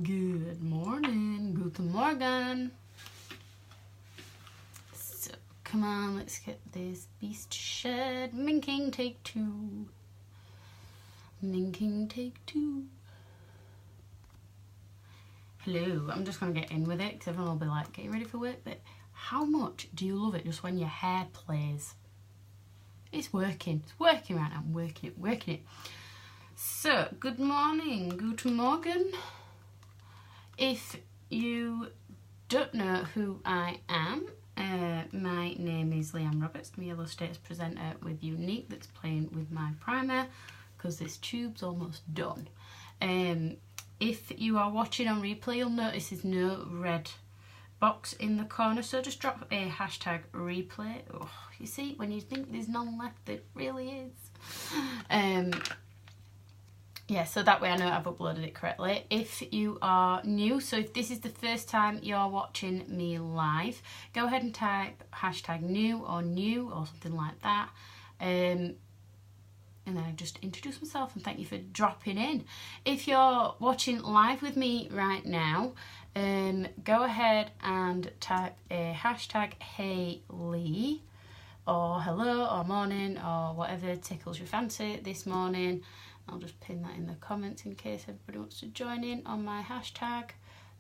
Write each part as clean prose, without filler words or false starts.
Good morning, guten Morgen. So, come on, let's get this beast shed. Minking, take two. Minking, take two. Hello, I'm just going to get in with it because everyone will be like, getting ready for work, but how much do you love it just when your hair plays? It's working right now, I'm working it. So, good morning, guten Morgen. If you don't know who I am, my name is Leanne Roberts. I'm a Yellow Status presenter with Unique that's playing with my primer because this tube's almost done. If you are watching on replay, you'll notice there's no red box in the corner, so just drop a hashtag replay. Oh, you see, when you think there's none left, there really is. Yeah, so that way I know I've uploaded it correctly. If you are new, so if this is the first time you're watching me live, go ahead and type hashtag new or something like that. And then I just introduce myself and thank you for dropping in. If you're watching live with me right now, go ahead and type a hashtag hey Lee or hello or morning or whatever tickles your fancy this morning. I'll just pin that in the comments in case everybody wants to join in on my hashtag.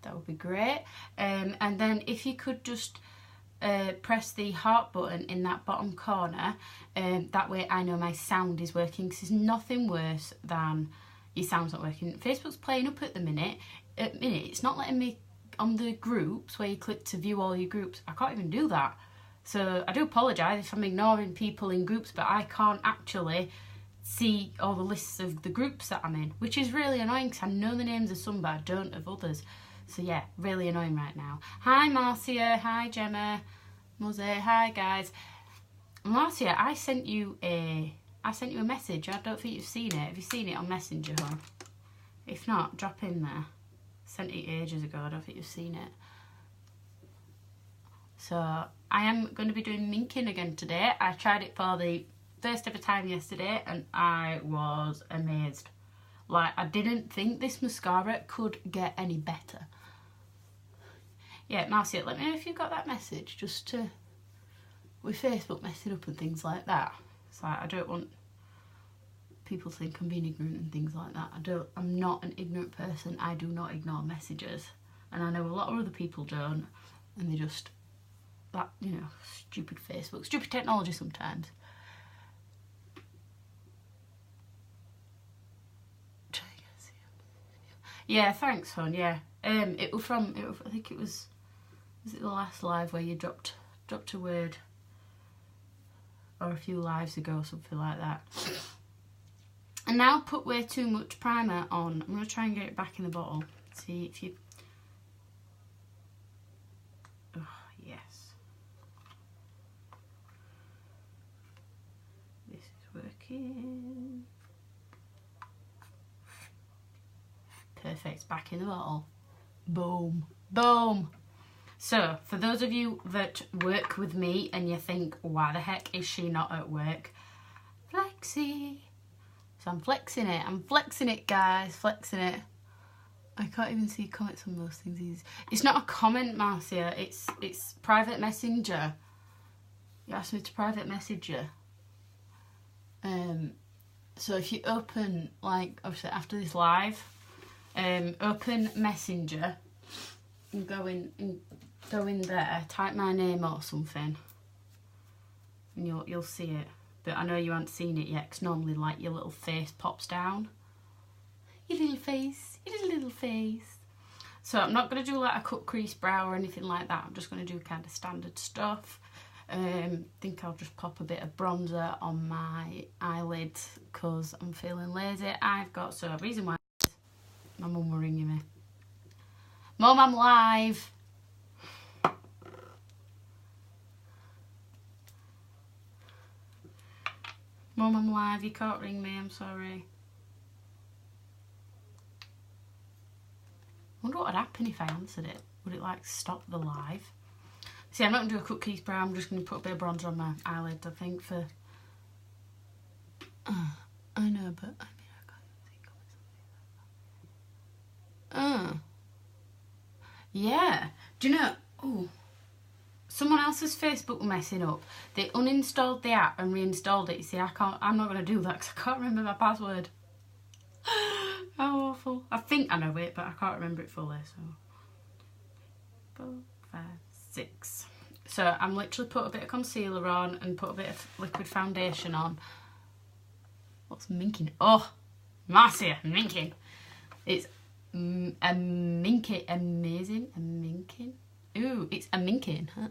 That would be great. And then if you could just press the heart button in that bottom corner, that way I know my sound is working, because there's nothing worse than your sound's not working. Facebook's playing up at the minute. It's not letting me on the groups where you click to view all your groups. I can't even do that. So I do apologise if I'm ignoring people in groups, but I can't actually see all the lists of the groups that I'm in, which is really annoying because I know the names of some but I don't of others. So yeah, really annoying right now. Hi Marcia, hi Gemma, Mose, hi guys. Marcia, I sent you a message. I don't think you've seen it. Have you seen it on Messenger, hon? If not, drop in there. Sent it ages ago. I don't think you've seen it. So I am going to be doing minking again today. I tried it for the first ever time yesterday and I was amazed. Like, I didn't think this mascara could get any better. Yeah, Marcia, let me know if you got that message, just to, with Facebook messing up and things like that. So I don't want people to think I'm being ignorant and things like that. I'm not an ignorant person. I do not ignore messages. And I know a lot of other people don't. And they just, that, you know, stupid Facebook, stupid technology sometimes. Yeah, thanks, hon. Yeah, it was from. I think it was it the last live where you dropped a word, or a few lives ago, something like that. And now put way too much primer on. I'm gonna try and get it back in the bottle. See if you. Oh yes, this is working. Perfect, back in the bottle. Boom, boom. So, for those of you that work with me and you think, why the heck is she not at work? Flexi. So I'm flexing it, guys, flexing it. I can't even see comments on most things. It's not a comment, Marcia, it's private messenger. You asked me to private message you. So if you open, like, obviously after this live, open Messenger and go in there, type my name or something, and you'll see it. But I know you haven't seen it yet, because normally like your little face pops down. Your little face. So I'm not going to do like a cut crease brow or anything like that. I'm just going to do kind of standard stuff. Think I'll just pop a bit of bronzer on my eyelids because I'm feeling lazy. So reason why. My mum were ringing me. Mum, I'm live. Mum, I'm live. You can't ring me. I'm sorry. I wonder what would happen if I answered it. Would it like stop the live? See, I'm not going to do a cut crease brow. I'm just going to put a bit of bronzer on my eyelids, I think, for... I know, but I mean, I can't even see comments on Yeah. Do you know? Oh, someone else's Facebook were messing up. They uninstalled the app and reinstalled it. You see, I'm not going to do that because I can't remember my password. How awful. I think I know it, but I can't remember it fully. So 4, 5, 6. So I'm literally put a bit of concealer on and put a bit of liquid foundation on. What's minking? Oh, Marcia, minking. It's a minking, amazing, a minking. Ooh, it's a minking, huh?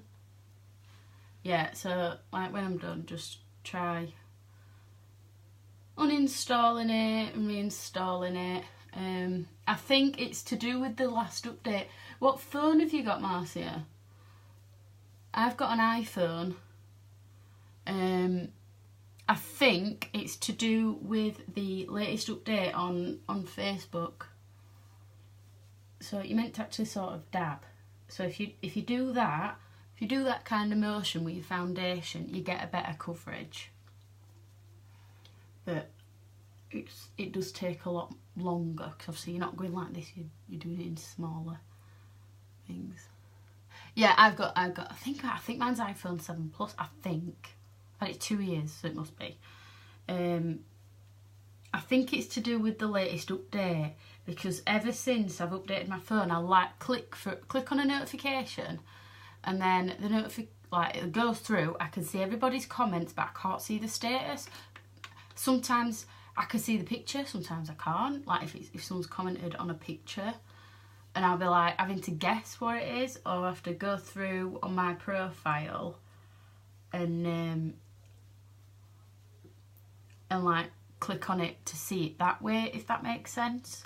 Yeah, so like when I'm done, just try uninstalling it and reinstalling it. I think it's to do with the last update. What phone have you got, Marcia? I've got an iPhone. I think it's to do with the latest update on Facebook. So you're meant to actually sort of dab. So if you do that kind of motion with your foundation, you get a better coverage. But it does take a lot longer because obviously you're not going like this. You're doing it in smaller things. Yeah, I've got. I think mine's iPhone 7 Plus. I think, and it's 2 years, so it must be. I think it's to do with the latest update because ever since I've updated my phone, I like click on a notification, and then the it goes through. I can see everybody's comments, but I can't see the status. Sometimes I can see the picture, sometimes I can't. Like if someone's commented on a picture, and I'll be like having to guess what it is, or I have to go through on my profile and like click on it to see it that way, if that makes sense.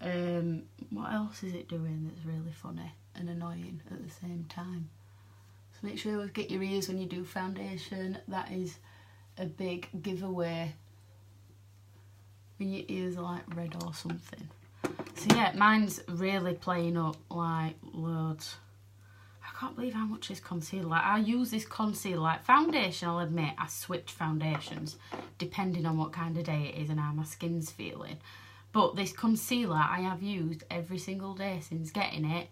What else is it doing that's really funny and annoying at the same time? So make sure you always get your ears when you do foundation. That is a big giveaway when your ears are like red or something. So yeah, mine's really playing up like loads. I can't believe how much this concealer, like I use this concealer, like foundation, I'll admit I switch foundations depending on what kind of day it is and how my skin's feeling. But this concealer I have used every single day since getting it,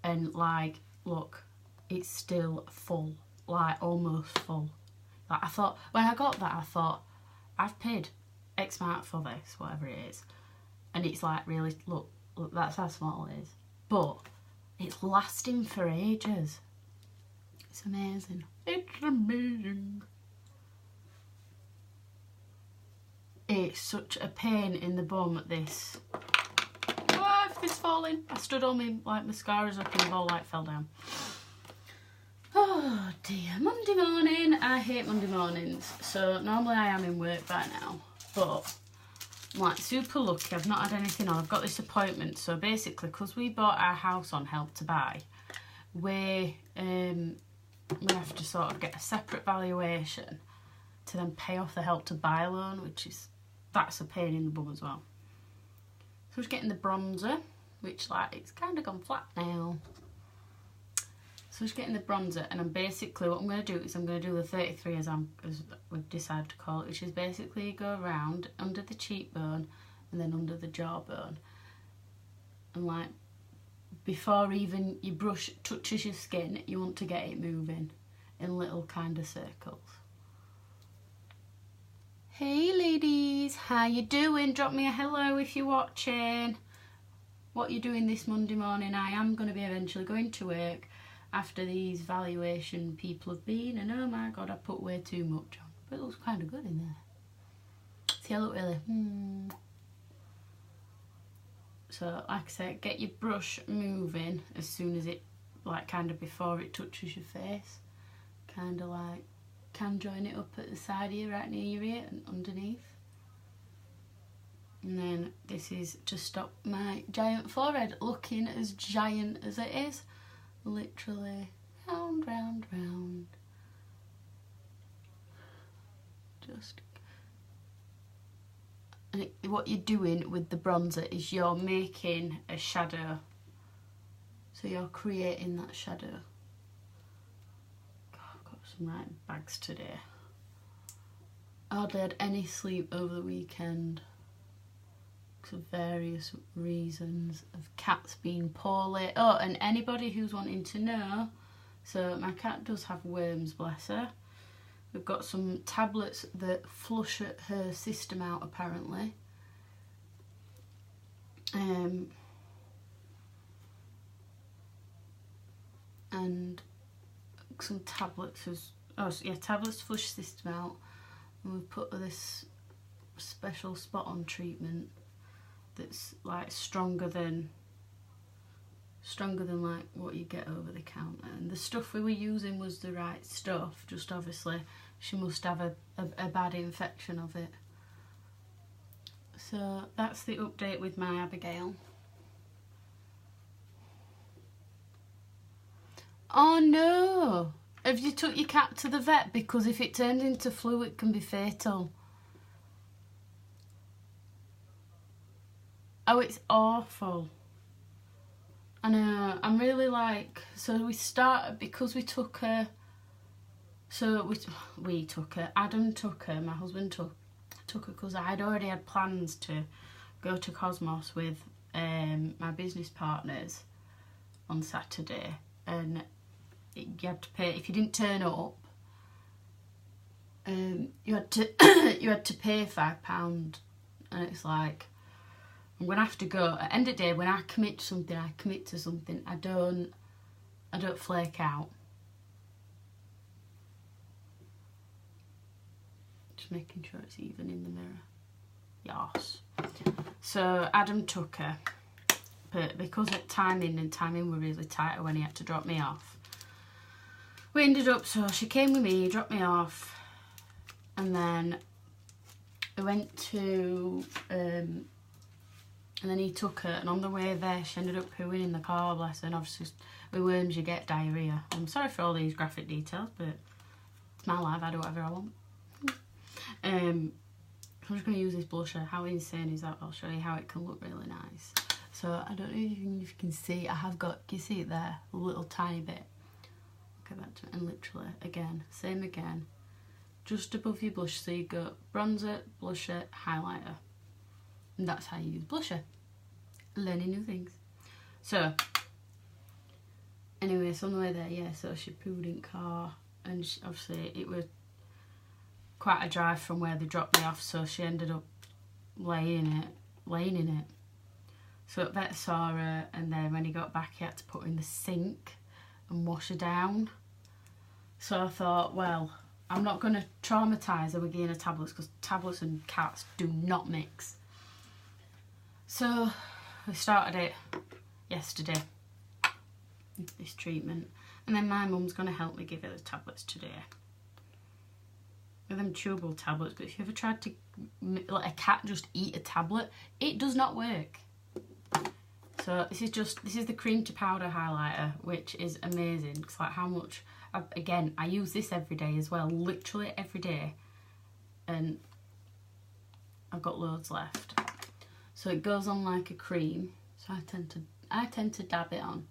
and like, look, it's still full, like almost full. Like I thought, when I got that, I thought, I've paid X amount for this, whatever it is. And it's like, really, look, that's how small it is. But it's lasting for ages. It's amazing. It's amazing. It's such a pain in the bum, this. Oh, everything's falling. I stood on my like mascaras up and the whole light fell down. Oh dear, Monday morning. I hate Monday mornings. So normally I am in work by now, but I'm like super lucky. I've not had anything on. I've got this appointment. So basically, because we bought our house on Help to Buy, we have to sort of get a separate valuation to then pay off the Help to Buy loan, that's a pain in the bum as well. So I was getting the bronzer, which like it's kind of gone flat now. So I was getting the bronzer, and I'm basically, what I'm going to do is I'm going to do the 33 as we've decided to call it, which is basically go around under the cheekbone and then under the jawbone. And like, before even your brush touches your skin, you want to get it moving in little kind of circles. Hey ladies, how you doing? Drop me a hello if you're watching. What are you doing this Monday morning? I am going to be eventually going to work after these valuation people have been, and oh my god, I put way too much on, but it looks kind of good in there. See, I look really So like I said, get your brush moving as soon as it, like kind of before it touches your face, kind of like can join it up at the side of you, right near your ear and underneath. And then this is to stop my giant forehead looking as giant as it is. Literally round, round, round. Just. And what you're doing with the bronzer is you're making a shadow. So you're creating that shadow. God, I've got some right bags today. I hardly had any sleep over the weekend. for various reasons of cats being poorly. Oh, and anybody who's wanting to know, so my cat does have worms, bless her. We've got some tablets that flush her system out, apparently. And some tablets tablets to flush the system out. And we've put this special spot on treatment that's like stronger than like what you get over the counter. And the stuff we were using was the right stuff, just obviously she must have a bad infection of it. So that's the update with my Abigail. Oh no! Have you took your cat to the vet? Because if it turns into flu, it can be fatal. Oh, it's awful. I know, I'm really like, so we started, because we took her, so we took her, Adam took her, my husband took her, because I'd already had plans to go to Cosmos with my business partners on Saturday, and you had to pay, if you didn't turn up, you had to pay £5, and it's like, I'm gonna have to go. At the end of the day, when I commit to something, I commit to something. I don't flake out. Just making sure it's even in the mirror. Yes. So Adam took her, but because of timing were really tight when he had to drop me off. We ended up, so she came with me, dropped me off, and then we went to and then he took her, and on the way there she ended up pooing in the car, bless her. And obviously with worms you get diarrhoea. I'm sorry for all these graphic details, but it's my life, I do whatever I want. I'm just going to use this blusher. How insane is that? I'll show you how it can look really nice. So I don't know if you can see, I have got, can you see it there? A little tiny bit. Look at that, and literally, again, same again. Just above your blush, so you go bronzer, blusher, highlighter. And that's how you use blusher. Learning new things. So, anyway, so on the way there, yeah, so she pooed in car, and obviously it was quite a drive from where they dropped me off, so she ended up laying in it. So vet saw her, and then when he got back he had to put her in the sink and wash her down. So I thought, well, I'm not going to traumatise her with giving her tablets, because tablets and cats do not mix. So we started it yesterday, this treatment, and then my mum's going to help me give her the tablets today. They're them chewable tablets, but if you ever tried to let a cat just eat a tablet, it does not work. So this is the cream to powder highlighter, which is amazing. It's like how much, again, I use this every day as well, literally every day, and I've got loads left. So it goes on like a cream, so I tend to dab it on.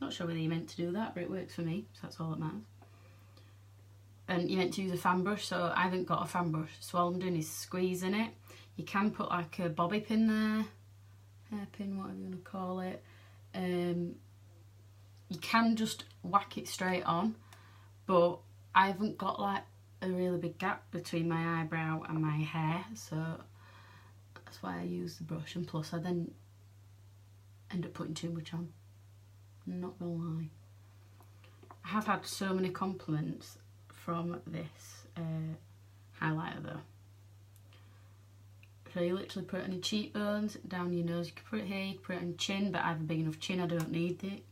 Not sure whether you're meant to do that, but it works for me, so that's all that matters. And you're meant to use a fan brush, so I haven't got a fan brush, so all I'm doing is squeezing it. You can put like a bobby pin there, hairpin, whatever you want to call it. You can just whack it straight on, but I haven't got like a really big gap between my eyebrow and my hair, so that's why I use the brush. And plus I then end up putting too much on, I'm not gonna lie. I have had so many compliments from this highlighter though. So you literally put it on your cheekbones, down your nose, you can put it here, you can put it on your chin, but I have a big enough chin, I don't need it.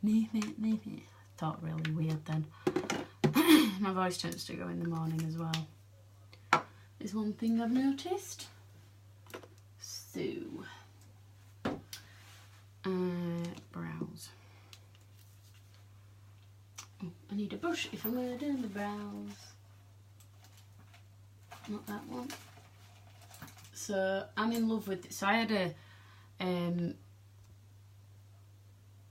Need it. I thought really weird then. My voice tends to go in the morning as well. Is one thing I've noticed. So, brows. Oh, I need a brush if I'm going to do the brows. Not that one. So I'm in love with it. So I had a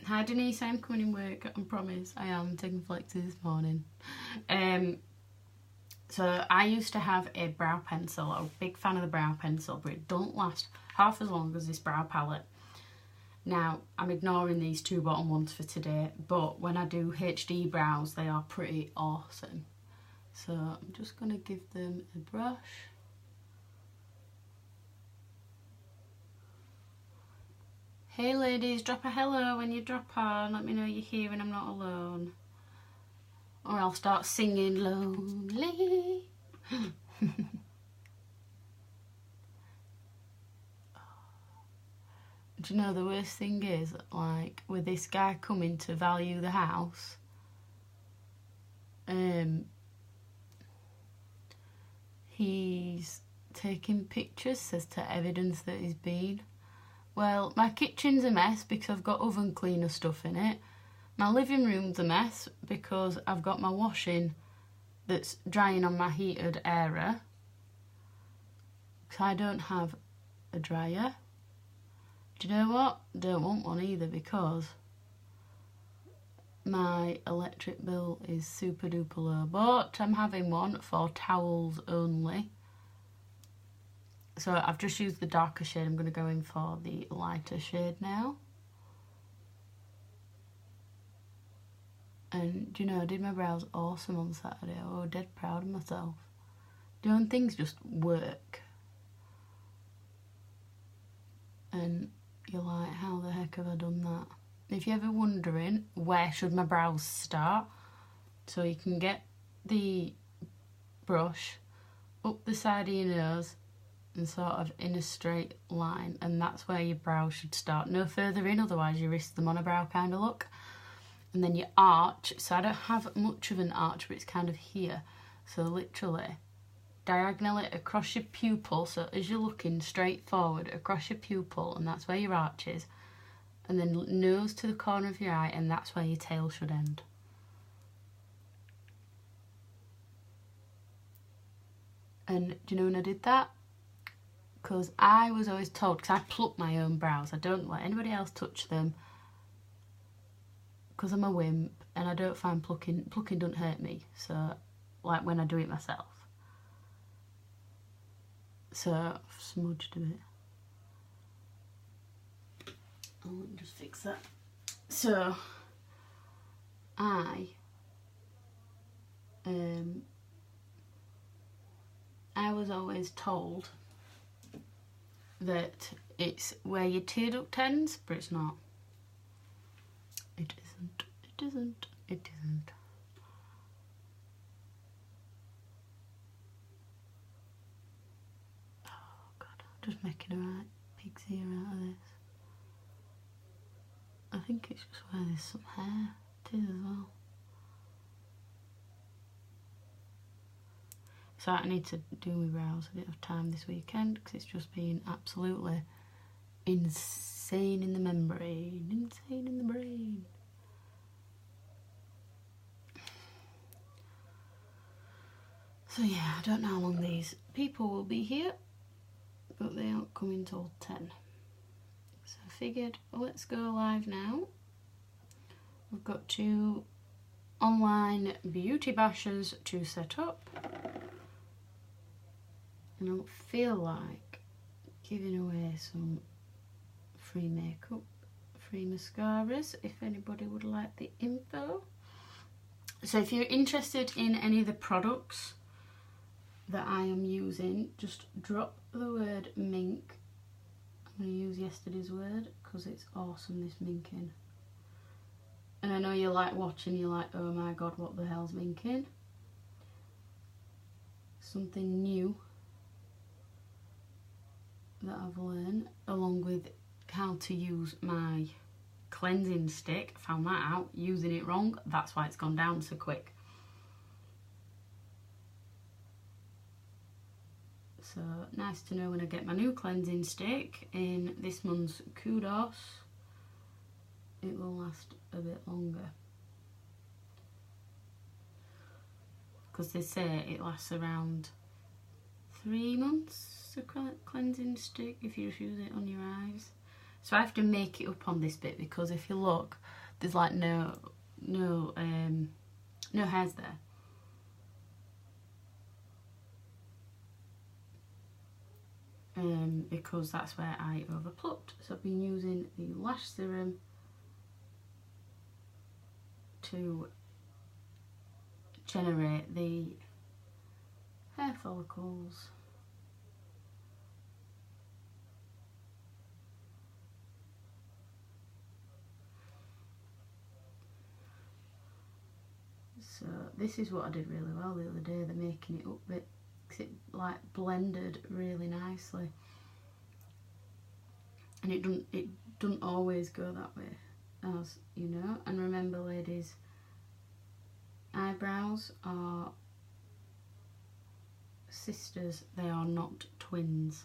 hi Denise, I'm coming in work, I promise. I am taking flexes this morning. So I used to have a brow pencil. I'm a big fan of the brow pencil, but it don't last. half as long as this brow palette. Now, I'm ignoring these two bottom ones for today, but when I do HD brows, they are pretty awesome. So I'm just going to give them a brush. Hey ladies, drop a hello when you drop on. Let me know you're here and I'm not alone. Or I'll start singing lonely. Do you know the worst thing is, like, with this guy coming to value the house, he's taking pictures as to evidence that he's been. Well, my kitchen's a mess because I've got oven cleaner stuff in it. My living room's a mess because I've got my washing that's drying on my heated area. Because I don't have a dryer. Do you know what? Don't want one either because my electric bill is super duper low. But I'm having one for towels only. So I've just used the darker shade. I'm going to go in for the lighter shade now. And do you know, I did my brows awesome on Saturday. I was dead proud of myself. Doing things just work. And you're like, how the heck have I done that? If you're ever wondering where should my brows start, so you can get the brush up the side of your nose and sort of in a straight line, and that's where your brows should start. No further in, otherwise you risk the monobrow kind of look. And then your arch, so I don't have much of an arch, but it's kind of here. So literally diagonal it across your pupil, so as you're looking straight forward across your pupil, and that's where your arch is. And then nose to the corner of your eye, and that's where your tail should end. And do you know when I did that? Because I was always told, because I pluck my own brows, I don't let anybody else touch them, because I'm a wimp and I don't find plucking doesn't hurt me, so like when I do it myself. So I've smudged a bit. Oh, let me just fix that. So I was always told that it's where your tear duct ends, but it's not. It isn't. It isn't. It isn't. Oh God, I'm just making a right pig's ear out of this. I think it's just where there's some hair. It is as well. So I need to do my brows a bit of time this weekend because it's just been absolutely insane in the membrane, insane in the brain. So yeah, I don't know how long these people will be here, but they aren't coming till 10. So I figured, let's go live now. We've got 2 online beauty bashes to set up. And I don't feel like giving away some free makeup, free mascaras, if anybody would like the info. So if you're interested in any of the products that I am using, just drop the word mink. I'm going to use yesterday's word because it's awesome, this minking. And I know you like watching, you're like, oh my God, what the hell's minking? Something new that I've learned, along with how to use my cleansing stick. I found that out, using it wrong, that's why it's gone down so quick. So nice to know when I get my new cleansing stick in this month's Kudos, it will last a bit longer. Because they say it lasts around 3 months, a cleansing stick, if you just use it on your eyes. So I have to make it up on this bit because if you look, there's like no hairs there. because that's where I overplucked. So I've been using the lash serum to generate the hair follicles. So this is what I did really well the other day, the making it up bit, because it like blended really nicely. And it doesn't always go that way, as you know. And remember, ladies, eyebrows are sisters, they are not twins.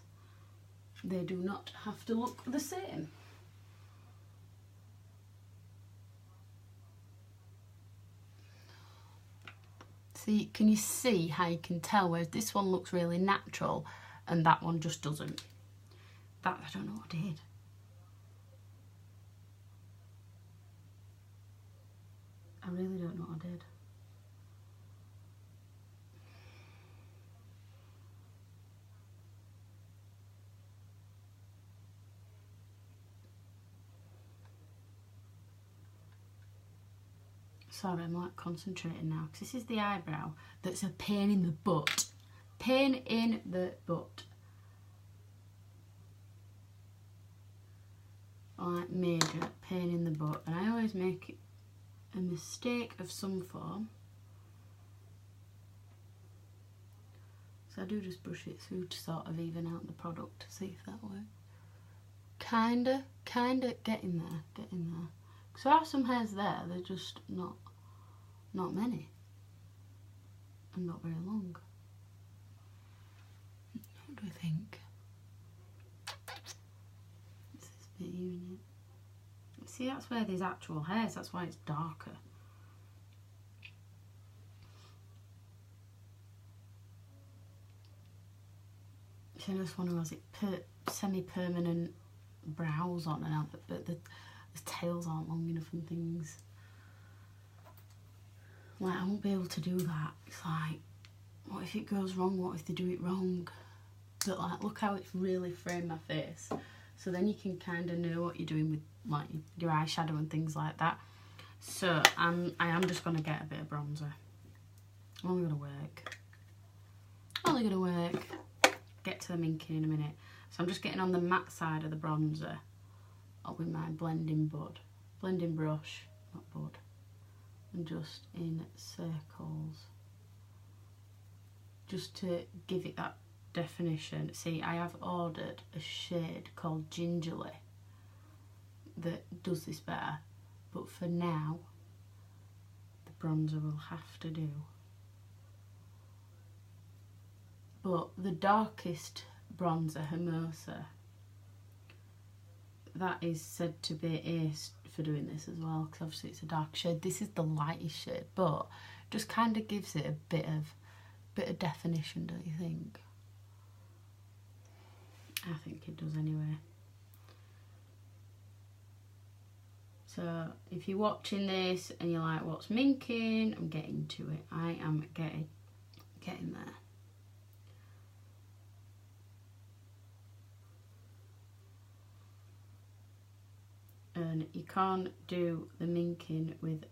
They do not have to look the same. See, can you see how you can tell, whereas this one looks really natural and that one just doesn't? That, I don't know what I did. I really don't know what I did. Sorry, I'm like concentrating now, because this is the eyebrow that's a pain in the butt. Pain in the butt. Like major pain in the butt. And I always make a mistake of some form. So I do just brush it through to sort of even out the product to see if that works. Kinda getting there. So I have some hairs there, they're just not many. And not very long. What do I think? It's this bit here, isn't it? See, that's where there's actual hairs, that's why it's darker. So I just wonder, was it semi-permanent brows on and out, but the tails aren't long enough and things. Like, I won't be able to do that. It's like, what if it goes wrong? What if they do it wrong? But like, look how it's really framed my face. So then you can kind of know what you're doing with like your eyeshadow and things like that. So I am just going to get a bit of bronzer. Only going to work. Get to the minking in a minute. So I'm just getting on the matte side of the bronzer with my blending brush, not bud, and just in circles, just to give it that definition. See, I have ordered a shade called Gingerly that does this better, but for now the bronzer will have to do. But the darkest bronzer, Hermosa, that is said to be ace for doing this as well, because obviously it's a dark shade. This is the lightest shade, but just kind of gives it a bit of definition, don't you think? I think it does anyway. So if you're watching this and you're like, what's minking? I'm getting to it. I am getting there. And you can't do the minking with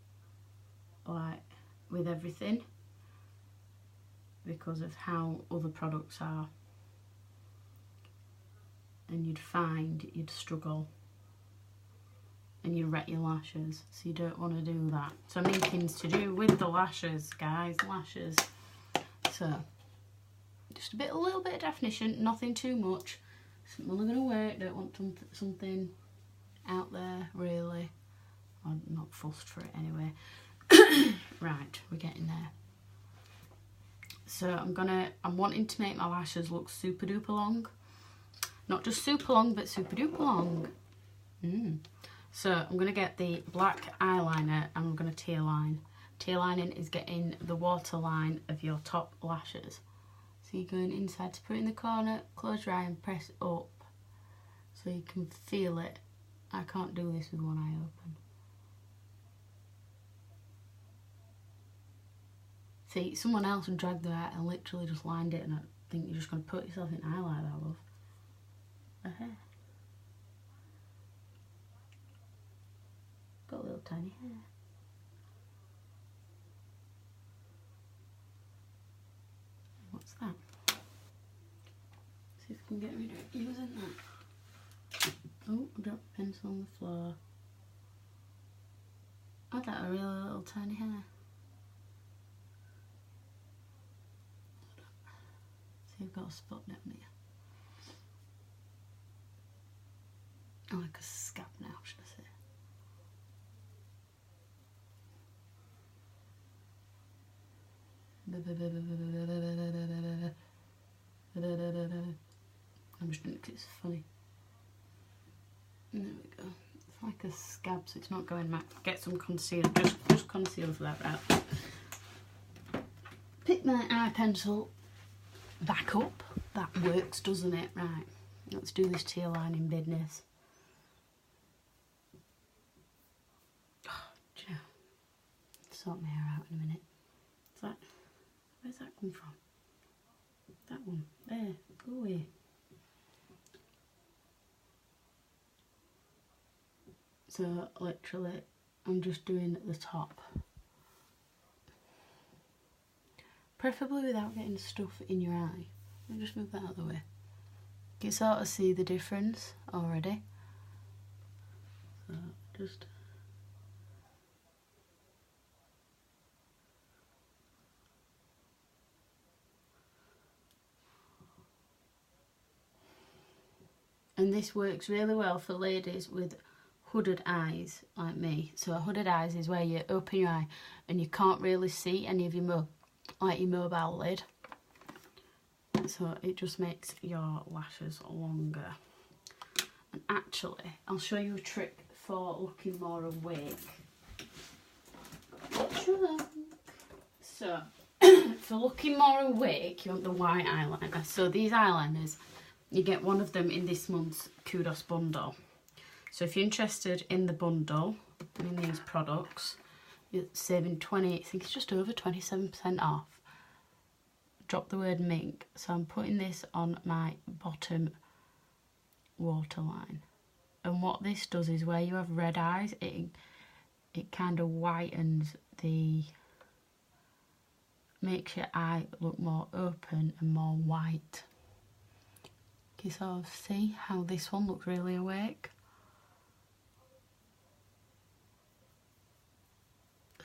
everything because of how other products are, and you'd find you'd struggle and you'd wreck your lashes, so you don't want to do that. So minking's to do with the lashes, guys, lashes. So just a little bit of definition, nothing too much. It's only going to work. Don't want something out there really. I'm not fussed for it anyway. Right, we're getting there. So I'm wanting to make my lashes look super duper long. Not just super long, but super duper long. So I'm going to get the black eyeliner and I'm going to tear line. Tear lining is getting the waterline of your top lashes. So you're going inside to put it in the corner, close your eye and press up so you can feel it. I can't do this with one eye open. See, someone else dragged their eye and literally just lined it, and I think you're just going to put yourself in eye like that, love. her hair. Got a little tiny hair. What's that? See if we can get rid of it using that. Oh, I dropped a pencil on the floor. I'd like a really little tiny hair. See, I've got a spot down here. Oh, like a scab now, should I say. I'm just doing it because it's funny. There we go. It's like a scab, so it's not going back. Get some concealer, just concealer for that route. Pick my eye pencil back up. That works, doesn't it? Right, let's do this tear lining business. Oh, sort my hair out in a minute. Is that, where's that come from? That one, there, go away. So literally, I'm just doing the top. Preferably without getting stuff in your eye. I'll just move that out of the way. You can sort of see the difference already. So just... And this works really well for ladies with hooded eyes like me. So hooded eyes is where you open your eye and you can't really see any of your your mobile lid. So it just makes your lashes longer. And actually, I'll show you a trick for looking more awake. So for looking more awake, you want the white eyeliner. So these eyeliners, you get one of them in this month's Kudos bundle. So if you're interested in the bundle, in these products, you're saving I think it's just over 27% off. Drop the word mink. So I'm putting this on my bottom waterline. And what this does is where you have red eyes, it kind of whitens makes your eye look more open and more white. Can you sort of see how this one looks really awake?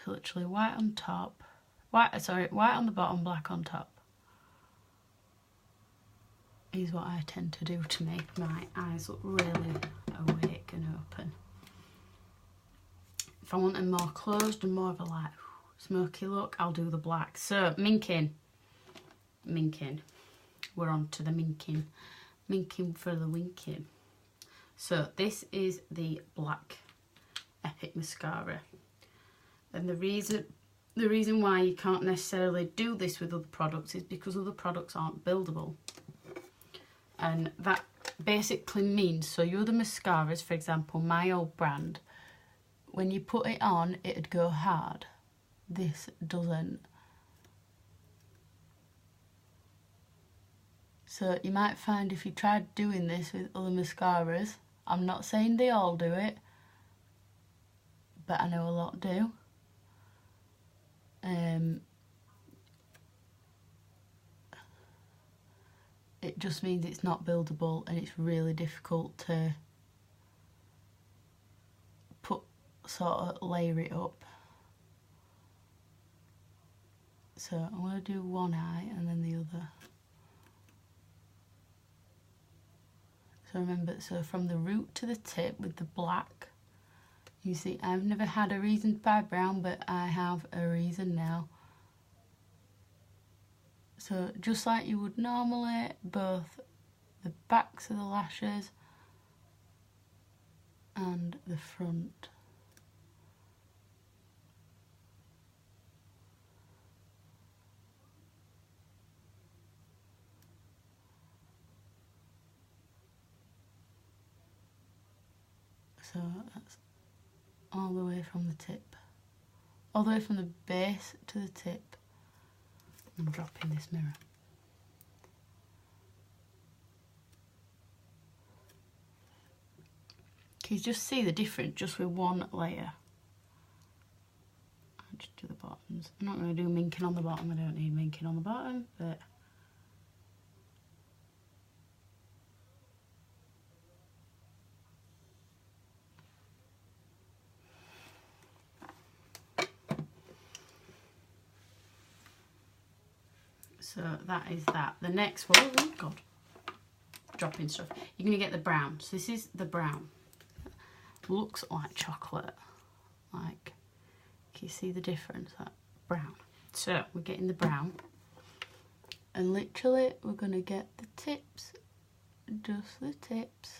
So literally white on top, white on the bottom, black on top is what I tend to do to make my eyes look really awake and open. If I want them more closed and more of a like smoky look, I'll do the black. So minking, we're on to the minking for the winking. So this is the black Epic mascara, and the reason why you can't necessarily do this with other products is because other products aren't buildable. And that basically means, so your other mascaras, for example, my old brand, when you put it on, it'd go hard. This doesn't. So you might find if you tried doing this with other mascaras, I'm not saying they all do it, but I know a lot do. It just means it's not buildable and it's really difficult to layer it up. So I'm going to do one eye and then the other. So remember, so from the root to the tip with the black, you see I've never had a reason to buy brown, but I have a reason now. So just like you would normally, both the backs of the lashes and the front. So that's all the way from the tip, all the way from the base to the tip. I'm dropping this mirror. Can you just see the difference just with one layer? I'll just do the bottoms. I'm not going to do minking on the bottom. I don't need minking on the bottom, but so that is that. The next one, oh God, dropping stuff. You're going to get the brown. So this is the brown. Looks like chocolate. Like, can you see the difference? That brown. So we're getting the brown. And literally we're going to get the tips. Just the tips.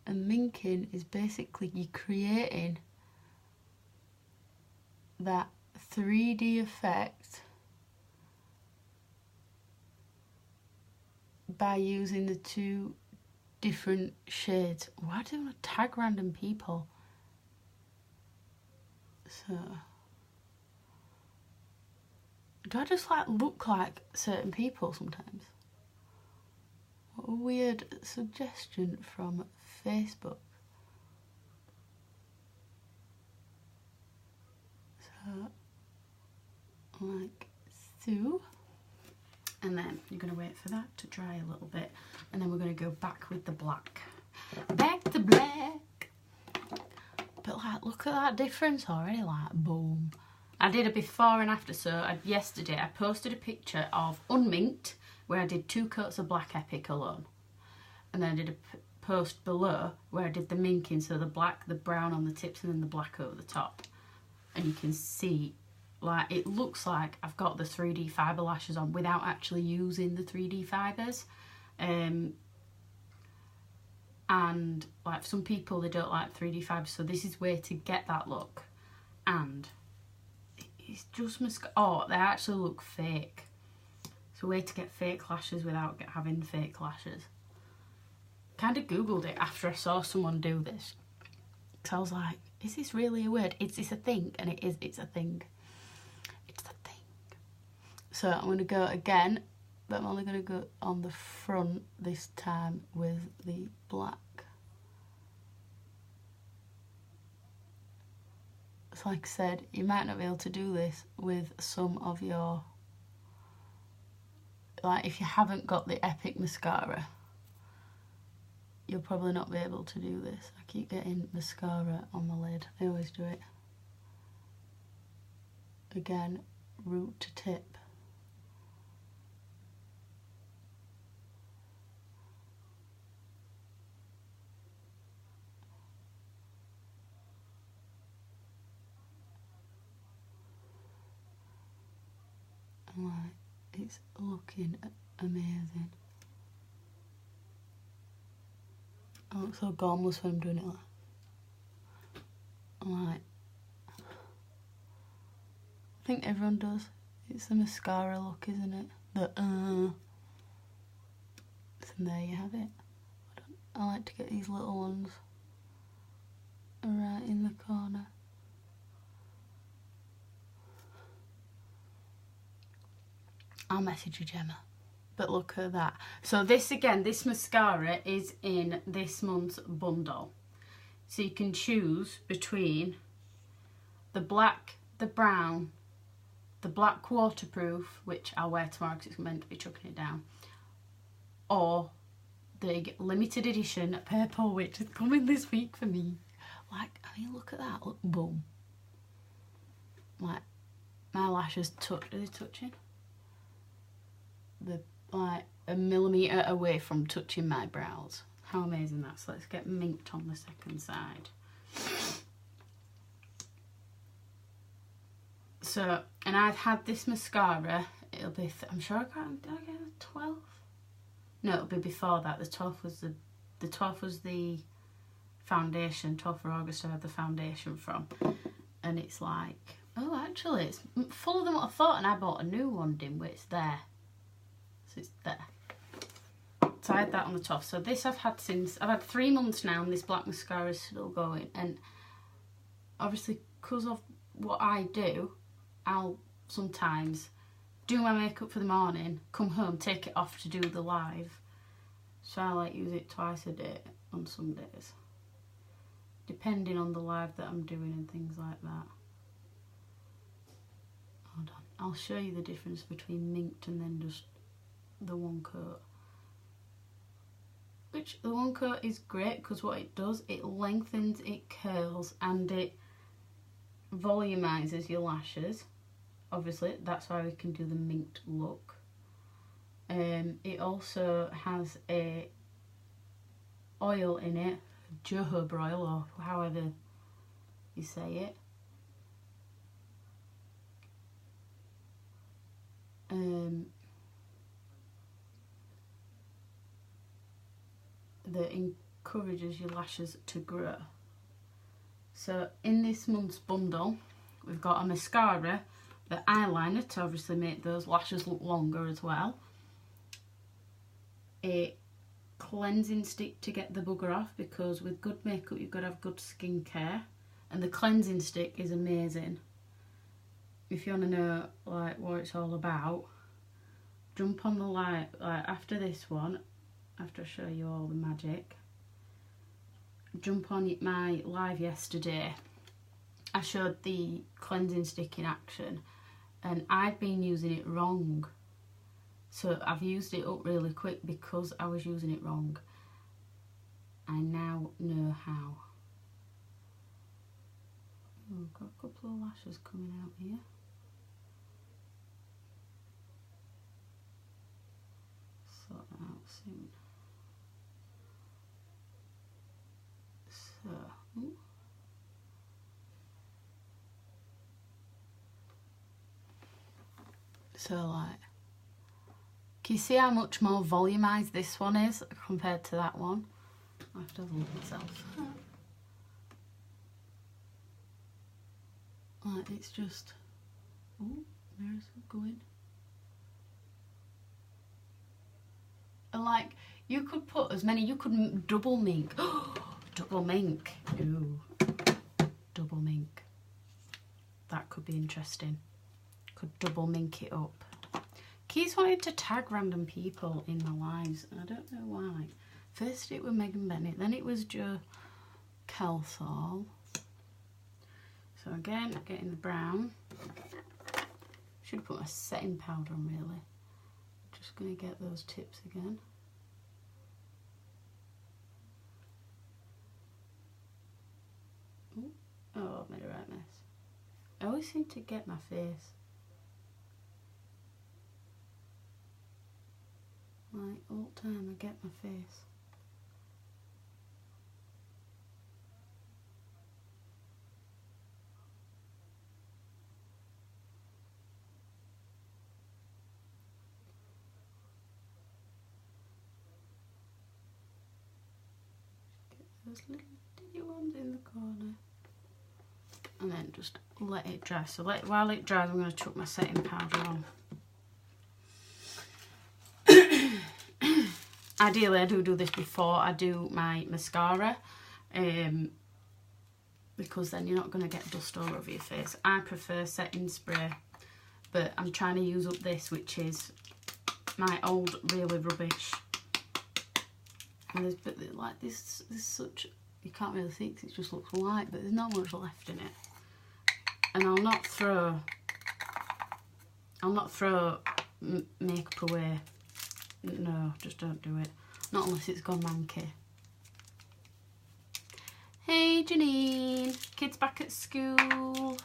And minking is basically you creating that 3D effect by using the two different shades. Why do I want to tag random people? So, do I just like look like certain people sometimes? What a weird suggestion from Facebook. So, like so. And then you're going to wait for that to dry a little bit. And then we're going to go back with the black. Back to black. But like, look at that difference already. Like, boom. I did a before and after. So yesterday I posted a picture of unminked, where I did 2 coats of Black Epic alone. And then I did a post below where I did the minking. So the black, the brown on the tips, and then the black over the top. And you can see, like, it looks like I've got the 3D fibre lashes on without actually using the 3D fibres. And like, some people, they don't like 3D fibres, so this is way to get that look. And it's just mascara. Oh, they actually look fake. It's a way to get fake lashes without having fake lashes. Kind of googled it after I saw someone do this, because I was like, is this really a word? It's a thing, and it is. It's a thing. So I'm going to go again, but I'm only going to go on the front this time with the black. So like I said, you might not be able to do this with some of your, like, if you haven't got the Epic mascara, you'll probably not be able to do this. I keep getting mascara on the lid. I always do it. Again, root to tip. Like, it's looking amazing. I look so gormless when I'm doing it like. Like, I think everyone does. It's the mascara look, isn't it? The and there you have it. I like to get these little ones right in the corner. I'll message you, Gemma. But look at that. So this, again, this mascara is in this month's bundle. So you can choose between the black, the brown, the black waterproof, which I'll wear tomorrow because it's meant to be chucking it down, or the limited edition purple, which is coming this week for me. Like, I mean, look at that. Look, boom. Like, my lashes touch. Are they touching? They're like a millimetre away from touching my brows. How amazing that. So let's get minked on the second side. So, and I've had this mascara, it'll be, I'm sure I got, did I get the 12th? No, it'll be before that. The 12th was the foundation. 12th of August I had the foundation from. And it's like, oh, actually, it's fuller than what I thought, and I bought a new one, dimwit. It's there. So it's there. So I had that on the top. So this I've had 3 months now, and this black mascara is still going. And obviously, because of what I do, I'll sometimes do my makeup for the morning, come home, take it off to do the live. So I like use it twice a day on some days. depending on the live that I'm doing and things like that. Hold on, I'll show you the difference between minked and then just the one coat. Which the one coat is great because what it does, it lengthens, it curls, and it volumizes your lashes. Obviously, that's why we can do the minked look. It also has a oil in it, jojoba oil, or however you say it. That encourages your lashes to grow. So in this month's bundle, we've got a mascara, the eyeliner to obviously make those lashes look longer as well, a cleansing stick to get the bugger off, because with good makeup you've got to have good skincare, and the cleansing stick is amazing. If you want to know like what it's all about, jump on the live after this one, after I show you all the magic. Jump on my live yesterday. I showed the cleansing stick in action, and I'd been using it wrong. So I've used it up really quick because I was using it wrong. I now know how. Oh, I've got a couple of lashes coming out here. Sort that out soon. So, ooh. So like, can you see how much more volumized this one is compared to that one? I have to have a look myself. Like, it's just, oh, there's going. And like, you could put as many, you could double mink. Double mink. Ooh, double mink. That could be interesting. Could double mink it up. Keys wanted to tag random people in my lives, and I don't know why. First it was Megan Bennett, then it was Joe Kelsall. So again, getting the brown. Should have put my setting powder on really. Just going to get those tips again. Ooh. Oh, I've made a right mess. I always seem to get my face. Like all the time I get my face. Get those little tiny ones in the corner. And then just let it dry. So while it dries, I'm going to chuck my setting powder on. Ideally I do this before I do my mascara, because then you're not going to get dust all over your face. I prefer setting spray, but I'm trying to use up this, which is my old really rubbish. And there's, but like this such, you can't really see because it just looks white, but there's not much left in it. And I'll not throw makeup away. No, just don't do it. Not unless it's gone manky. Hey Janine, kids back at school.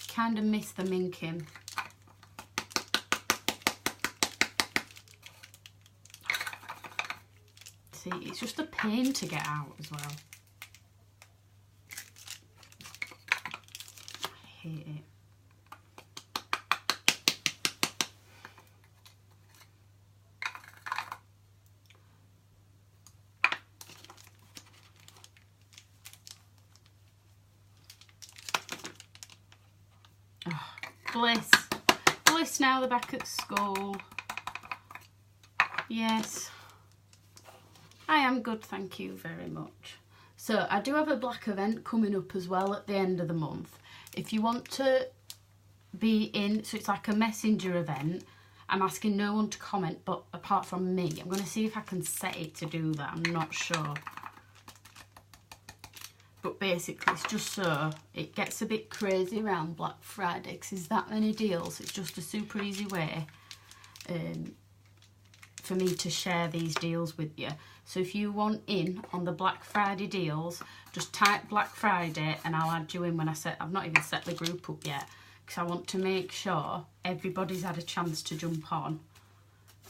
Kinda miss the minking. See, it's just a pain to get out as well. I hate it. Bliss. Bliss now they're back at school. Yes. I am good, thank you very much. So I do have a black event coming up as well at the end of the month. If you want to be in, so it's like a messenger event, I'm asking no one to comment, but apart from me. I'm going to see if I can set it to do that. I'm not sure. But basically, it's just so it gets a bit crazy around Black Friday because there's that many deals. It's just a super easy way for me to share these deals with you. So if you want in on the Black Friday deals, just type Black Friday and I'll add you in when I've not even set the group up yet because I want to make sure everybody's had a chance to jump on.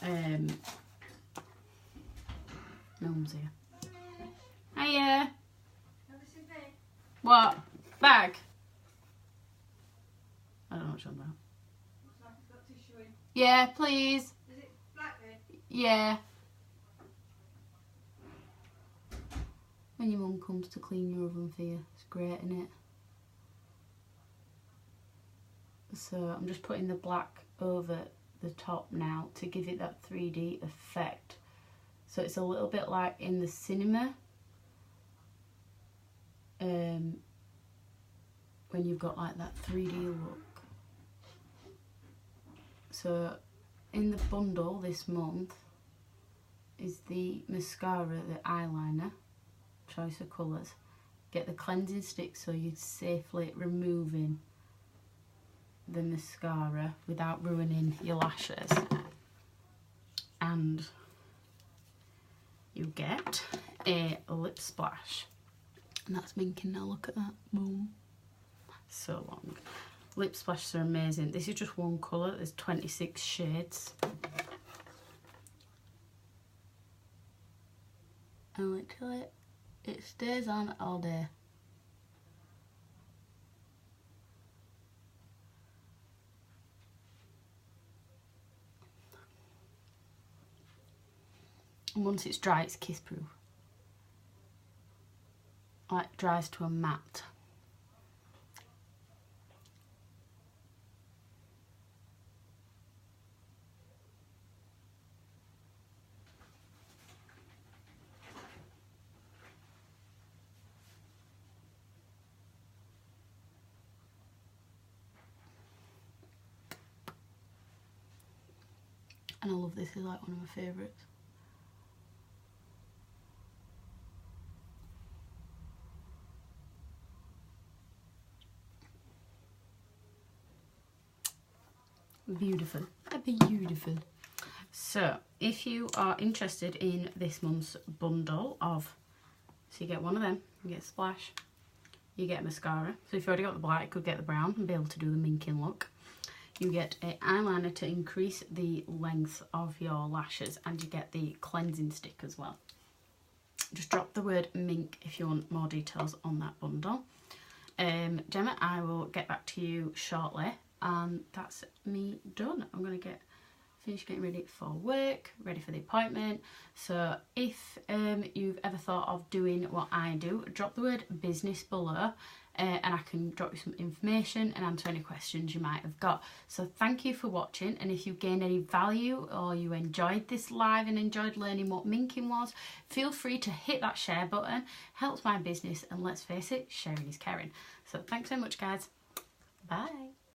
No one's here. Hiya. What? Bag? I don't know what you're on about. Looks like it's got tissue in. Yeah, please. Is it black then? Yeah. When your mum comes to clean your oven for you, it's great, isn't it? So I'm just putting the black over the top now to give it that 3D effect. So it's a little bit like in the cinema. When you've got like that 3D look. So in the bundle this month is the mascara, the eyeliner, choice of colours. Get the cleansing stick so you're safely removing the mascara without ruining your lashes. And you get a lip splash. And that's minking now, look at that, boom. So long. Lip splashes are amazing. This is just one colour, there's 26 shades. And literally, it stays on all day. And once it's dry, it's kiss proof. Like dries to a matte. And I love this, it's like one of my favourites. Beautiful, beautiful. So if you are interested in this month's bundle of, so you get one of them, you get a splash, you get a mascara. So if you've already got the black, you could get the brown and be able to do the minking look. You get an eyeliner to increase the length of your lashes, and you get the cleansing stick as well. Just drop the word mink if you want more details on that bundle. Gemma, I will get back to you shortly. And that's me done. I'm going to finish getting ready for work, ready for the appointment. So if you've ever thought of doing what I do, drop the word business below and I can drop you some information and answer any questions you might have got. So thank you for watching, and if you gained any value or you enjoyed this live and enjoyed learning what minking was, feel free to hit that share button. Helps my business, and let's face it, sharing is caring. So thanks so much guys. Bye.